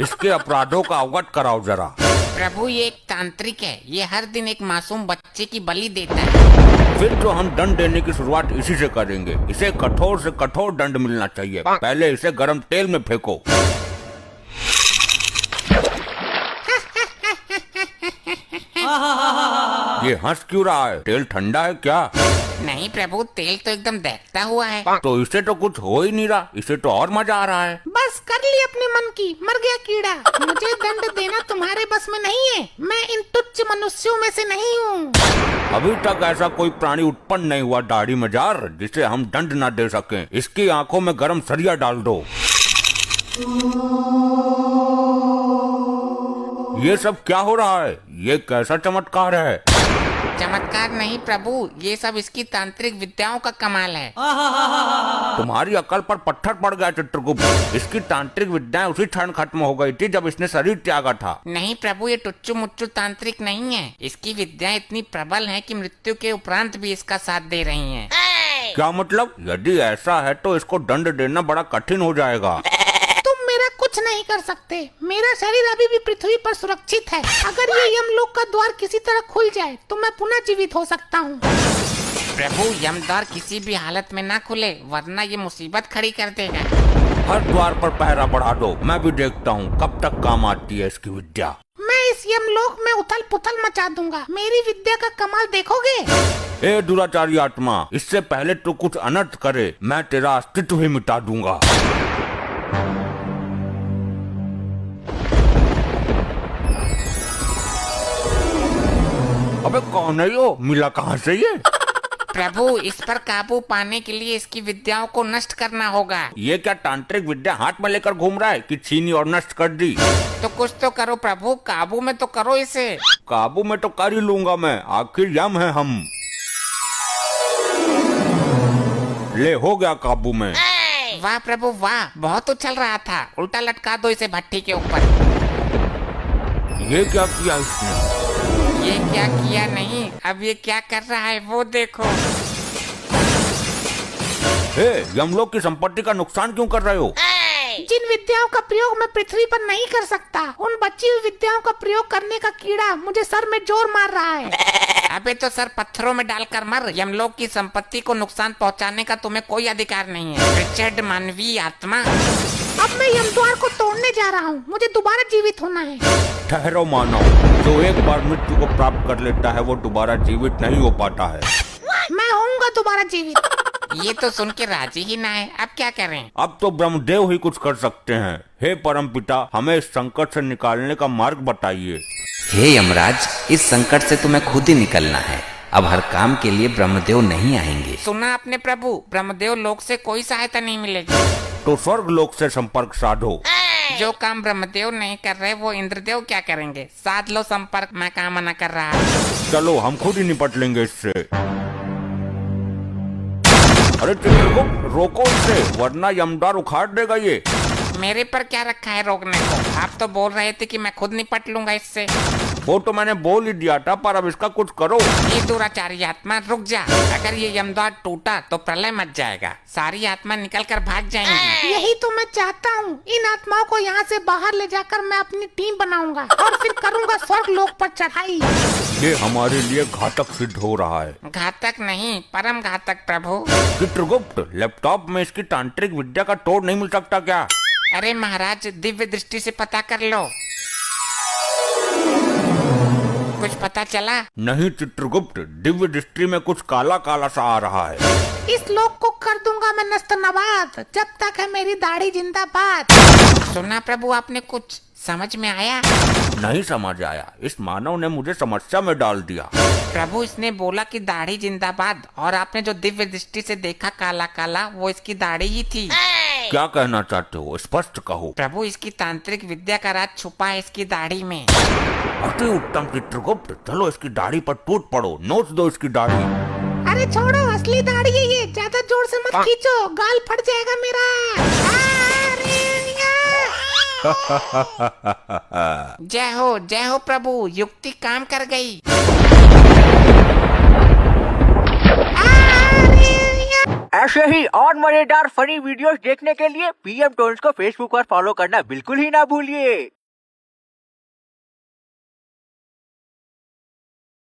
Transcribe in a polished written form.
इसके अपराधों का अवगत कराओ जरा। प्रभु ये एक तांत्रिक है, ये हर दिन एक मासूम बच्चे की बलि देता है। फिर तो हम दंड देने की शुरुआत इसी से करेंगे। इसे कठोर से कठोर दंड मिलना चाहिए। पहले इसे गरम तेल में फेंको। ये हंस क्यों रहा है? तेल ठंडा है क्या? नहीं प्रभु, तेल तो एकदम दहकता हुआ है। तो इसे तो कुछ हो ही नहीं रहा, इसे तो और मजा आ रहा है। बस कर ली अपने मन की, मर गया कीड़ा। मुझे दंड देना तुम्हारे बस में नहीं है। मैं इन तुच्छ मनुष्यों में से नहीं हूँ। अभी तक ऐसा कोई प्राणी उत्पन्न नहीं हुआ दाढ़ी मजार जिसे हम दंड न दे सकें। इसकी आंखों में गरम सरिया डाल दो। ये सब क्या हो रहा है? ये कैसा चमत्कार है? चमत्कार नहीं प्रभु, ये सब इसकी तांत्रिक विद्याओं का कमाल है। तुम्हारी अकल पर पत्थर पड़ गया चित्रगुप्त। इसकी तांत्रिक विद्याएं उसी क्षण खत्म हो गई थी जब इसने शरीर त्यागा था। नहीं प्रभु, ये टुच्चू मुच्चू तांत्रिक नहीं है। इसकी विद्याएं इतनी प्रबल हैं कि मृत्यु के उपरांत भी इसका साथ दे रही हैं। क्या मतलब? यदि ऐसा है तो इसको दंड देना बड़ा कठिन हो जाएगा। तुम मेरा कुछ नहीं कर सकते। मेरा शरीर अभी भी पृथ्वी पर सुरक्षित है। अगर ये यमलोक का द्वार किसी तरह खुल जाए तो मैं पुनः जीवित हो सकता हूँ। प्रभु यमद्वार किसी भी हालत में ना खुले, वरना ये मुसीबत खड़ी कर देगा। हर द्वार पर पहरा बढ़ा दो। मैं भी देखता हूँ कब तक काम आती है इसकी विद्या। मैं इस यमलोक में उथल पुथल मचा दूंगा। मेरी विद्या का कमाल देखोगे? ए दुराचारी आत्मा, इससे पहले तो कुछ अनर्थ करे, मैं तेरा अस्तित्व ही मिटा दूंगा। अबे कौन है यो? मिला कहाँ से ये? प्रभु इस पर काबू पाने के लिए इसकी विद्याओं को नष्ट करना होगा। ये क्या तांत्रिक विद्या हाथ में लेकर घूम रहा है कि छीनी और नष्ट कर दी? तो कुछ तो करो प्रभु, काबू में तो करो इसे। काबू में तो कर ही लूंगा मैं, आखिर यम है हम। ले हो गया काबू में। वाह प्रभु वाह, बहुत उछल रहा था। उल्टा लटका दो इसे भट्टी के ऊपर। ये क्या किया इसने? ये क्या किया नहीं, अब ये क्या कर रहा है वो देखो। हे, यमलोक की संपत्ति का नुकसान क्यों कर रहे हो? जिन विद्याओं का प्रयोग मैं पृथ्वी पर नहीं कर सकता, उन बची हुई विद्याओं का प्रयोग करने का कीड़ा मुझे सर में जोर मार रहा है। अबे तो सर पत्थरों में डालकर मर। यमलोक की संपत्ति को नुकसान पहुंचाने का तुम्हें कोई अधिकार नहीं है, रिचर्ड मानवीय आत्मा। अब मैं यमद्वार को तोड़ने जा रहा हूँ। मुझे दोबारा जीवित होना है। ठहरो मानव, जो एक बार मृत्यु को प्राप्त कर लेता है वो दोबारा जीवित नहीं हो पाता है। मैं होऊंगा दोबारा जीवित। ये तो सुन के राजी ही ना है, अब क्या करें? अब तो ब्रह्मदेव ही कुछ कर सकते हैं। हे परमपिता, हमें इस संकट से निकालने का मार्ग बताइए। हे यमराज, इस संकट से तुम्हें खुद ही निकलना है। अब हर काम के लिए ब्रह्मदेव नहीं आएंगे। सुना आपने प्रभु, ब्रह्मदेव लोक से कोई सहायता नहीं मिलेगी। तो स्वर्ग लोक से संपर्क साधो। जो काम ब्रह्मदेव नहीं कर रहे वो इंद्रदेव क्या करेंगे? साध लो संपर्क, मैं कहाँ मना कर रहा। चलो हम खुद ही निपट लेंगे इससे। अरे चित्रगुप्त, रोको इसे, वरना यमद्वार उखाड़ देगा ये। मेरे पर क्या रखा है रोकने को? आप तो बोल रहे थे कि मैं खुद निपट लूंगा इससे। वो तो मैंने बोल ही दिया था, पर अब इसका कुछ करो। ये दुराचारी आत्मा रुक जा। अगर ये यमद्वार टूटा तो प्रलय मच जाएगा, सारी आत्मा निकल कर भाग जाएंगी। यही तो मैं चाहता हूँ। इन आत्माओं को यहाँ से बाहर ले जाकर मैं अपनी टीम बनाऊंगा और फिर करूंगा स्वर्ग लोक पर चढ़ाई। ये हमारे लिए घातक सिद्ध हो रहा है। घातक नहीं, परम घातक प्रभु। चित्रगुप्त, लैपटॉप में इसकी तांत्रिक विद्या का तोड़ नहीं मिल सकता क्या? अरे महाराज, दिव्य दृष्टि से पता कर लो। कुछ पता चला? नहीं चित्रगुप्त, दिव्य दृष्टि में कुछ काला काला सा आ रहा है। इस लोक को कर दूंगा मैं नस्त नबाद, जब तक है मेरी दाढ़ी जिंदाबाद। सुना प्रभु आपने? कुछ समझ में आया? नहीं समझ आया। इस मानव ने मुझे समस्या में डाल दिया। प्रभु इसने बोला कि दाढ़ी जिंदाबाद, और आपने जो दिव्य दृष्टि से देखा काला काला, वो इसकी दाढ़ी ही थी। क्या कहना चाहते हो? स्पष्ट कहो। प्रभु इसकी तांत्रिक विद्या का राज छुपा है इसकी दाढ़ी में। अति उत्तम चित्रगुप्त, चलो इसकी दाढ़ी पर टूट पड़ो, नोच दो इसकी दाढ़ी। अरे छोड़ो, असली दाढ़ी है ये। ज्यादा जोर से मत खींचो, गाल फट जाएगा मेरा। जय हो प्रभु, युक्ति काम कर गई। ऐसे ही और मजेदार फनी वीडियोस देखने के लिए पीएम टोन्स को फेसबुक पर फॉलो करना बिल्कुल ही ना भूलिए।